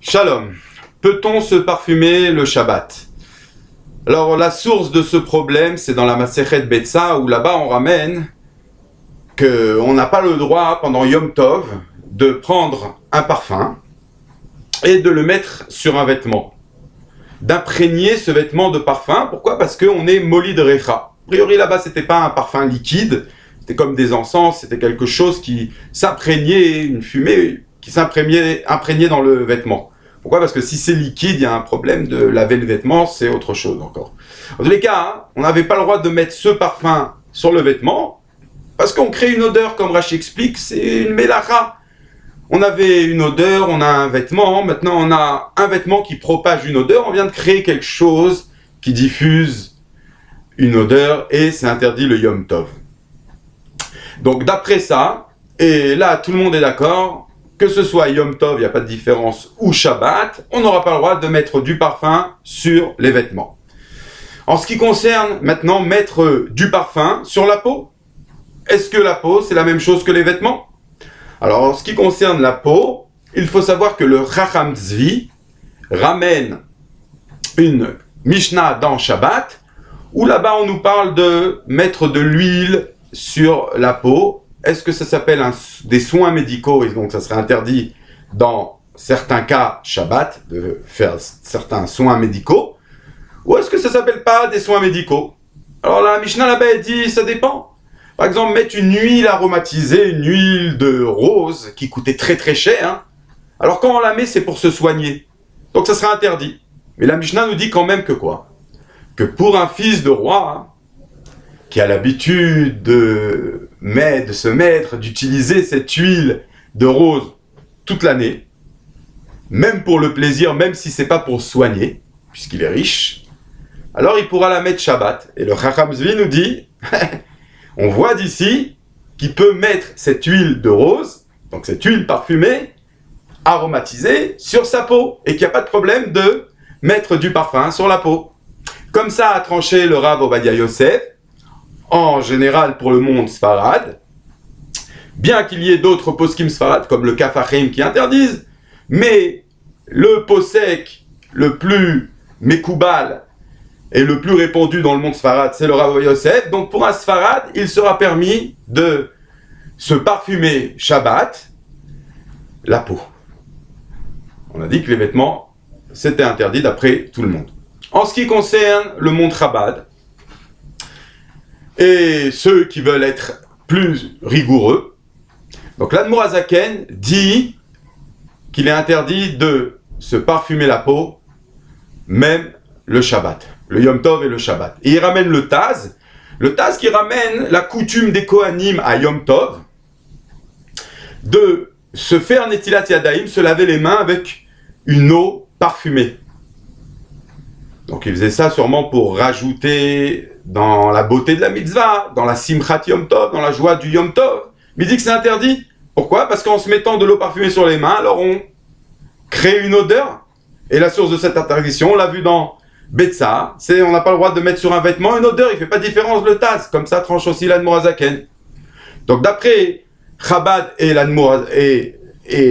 Shalom. Peut-on se parfumer le Shabbat? Alors la source de ce problème, c'est dans la Masechet Betsa, où là-bas on ramène qu'on n'a pas le droit pendant Yom Tov de prendre un parfum et de le mettre sur un vêtement, d'imprégner ce vêtement de parfum. Pourquoi? Parce qu'on est Molid Recha. A priori là-bas c'était pas un parfum liquide, c'était comme des encens, c'était quelque chose qui s'imprégnait, une fumée qui s'imprégnait dans le vêtement. Pourquoi? Parce que si c'est liquide, il y a un problème de laver le vêtement, c'est autre chose encore. En tous les cas, on n'avait pas le droit de mettre ce parfum sur le vêtement, parce qu'on crée une odeur, comme Rashi explique, c'est une mélacha. On avait une odeur, on a un vêtement, maintenant on a un vêtement qui propage une odeur, on vient de créer quelque chose qui diffuse une odeur, et c'est interdit le Yom Tov. Donc d'après ça, et là tout le monde est d'accord, que ce soit Yom Tov, il n'y a pas de différence, ou Shabbat, on n'aura pas le droit de mettre du parfum sur les vêtements. En ce qui concerne maintenant mettre du parfum sur la peau, est-ce que la peau c'est la même chose que les vêtements? Alors en ce qui concerne la peau, il faut savoir que le Chacham Tzvi ramène une Mishnah dans Shabbat, où là-bas on nous parle de mettre de l'huile sur la peau. Est-ce que ça s'appelle des soins médicaux, et donc ça serait interdit dans certains cas Shabbat de faire certains soins médicaux, ou est-ce que ça s'appelle pas des soins médicaux? Alors la Mishnah là-bas elle dit ça dépend. Par exemple, mettre une huile aromatisée, une huile de rose qui coûtait très très cher, hein. Alors quand on la met c'est pour se soigner, donc ça serait interdit. Mais la Mishnah nous dit quand même que quoi? Que pour un fils de roi, hein, qui a l'habitude d'utiliser cette huile de rose toute l'année, même pour le plaisir, même si c'est pas pour soigner, puisqu'il est riche, alors il pourra la mettre Shabbat. Et le Chacham Tzvi nous dit, on voit d'ici qu'il peut mettre cette huile de rose, donc cette huile parfumée, aromatisée, sur sa peau, et qu'il n'y a pas de problème de mettre du parfum sur la peau. Comme ça a tranché le Rav Ovadia Yosef, en général pour le monde Sfarad, bien qu'il y ait d'autres poskim Sfarad, comme le Kafachim qui interdisent, mais le posek le plus mekoubal et le plus répandu dans le monde Sfarad, c'est le Rav Yosef. Donc pour un Sfarad, il sera permis de se parfumer Shabbat la peau. On a dit que les vêtements, c'était interdit d'après tout le monde. En ce qui concerne le monde Chabad, et ceux qui veulent être plus rigoureux, donc l'Admor Hazaken dit qu'il est interdit de se parfumer la peau, même le Shabbat, le Yom Tov et le Shabbat. Et il ramène le Taz qui ramène la coutume des Kohanim à Yom Tov, de se faire Netilat Yadayim, se laver les mains avec une eau parfumée. Donc il faisait ça sûrement pour rajouter dans la beauté de la mitzvah, dans la simchat Yom Tov, dans la joie du Yom Tov. Mais il dit que c'est interdit. Pourquoi? Parce qu'en se mettant de l'eau parfumée sur les mains, alors on crée une odeur. Et la source de cette interdiction, on l'a vu dans Betsa, c'est on n'a pas le droit de mettre sur un vêtement une odeur, il ne fait pas de différence le Taz. Comme ça tranche aussi l'Admor Hazaken. Donc d'après Chabad et l'Admor et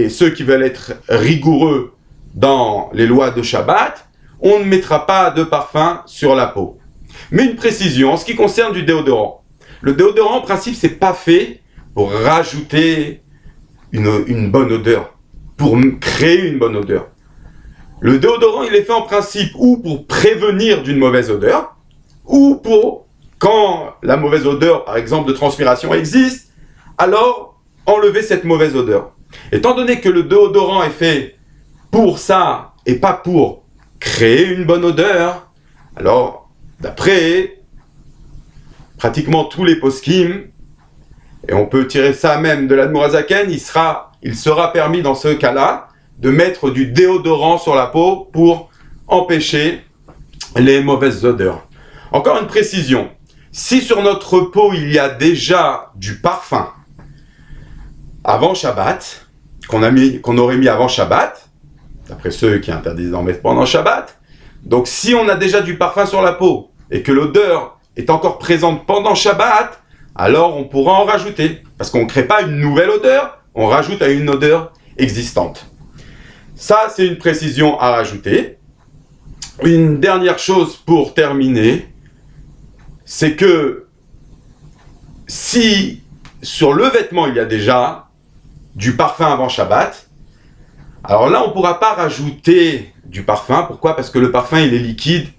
ceux qui veulent être rigoureux dans les lois de Shabbat, on ne mettra pas de parfum sur la peau. Mais une précision, en ce qui concerne du déodorant. Le déodorant, en principe, c'est pas fait pour rajouter une bonne odeur, pour créer une bonne odeur. Le déodorant, il est fait en principe ou pour prévenir d'une mauvaise odeur, ou pour, quand la mauvaise odeur, par exemple, de transpiration existe, alors enlever cette mauvaise odeur. Étant donné que le déodorant est fait pour ça, et pas pour créer une bonne odeur, alors d'après pratiquement tous les poskim, et on peut tirer ça même de l'Admor Hazaken, il sera permis dans ce cas-là de mettre du déodorant sur la peau pour empêcher les mauvaises odeurs. Encore une précision, si sur notre peau il y a déjà du parfum avant Shabbat, qu'on aurait mis avant Shabbat, d'après ceux qui interdisent d'en mettre pendant Shabbat, donc si on a déjà du parfum sur la peau et que l'odeur est encore présente pendant Shabbat, alors on pourra en rajouter. Parce qu'on ne crée pas une nouvelle odeur, on rajoute à une odeur existante. Ça, c'est une précision à rajouter. Une dernière chose pour terminer, c'est que si sur le vêtement il y a déjà du parfum avant Shabbat, alors là on ne pourra pas rajouter du parfum. Pourquoi? Parce que le parfum il est liquide,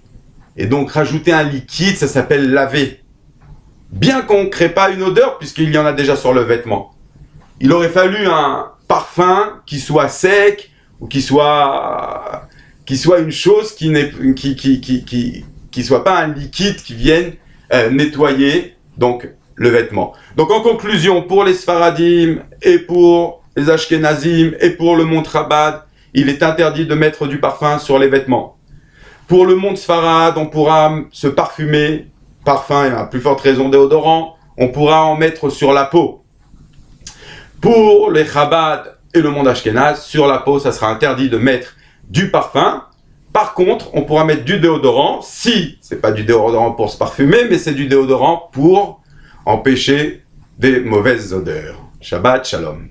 et donc rajouter un liquide ça s'appelle laver. Bien qu'on ne crée pas une odeur puisqu'il y en a déjà sur le vêtement. Il aurait fallu un parfum qui soit sec ou qui soit une chose qui soit pas un liquide qui vienne nettoyer donc le vêtement. Donc en conclusion, pour les Sfaradim et pour les Ashkenazim et pour le monde Chabad, il est interdit de mettre du parfum sur les vêtements. Pour le monde Sfarad, on pourra se parfumer, parfum et à plus forte raison déodorant, on pourra en mettre sur la peau. Pour les Chabad et le monde Ashkenaz, sur la peau, ça sera interdit de mettre du parfum. Par contre, on pourra mettre du déodorant, si c'est pas du déodorant pour se parfumer, mais c'est du déodorant pour empêcher des mauvaises odeurs. Shabbat Shalom.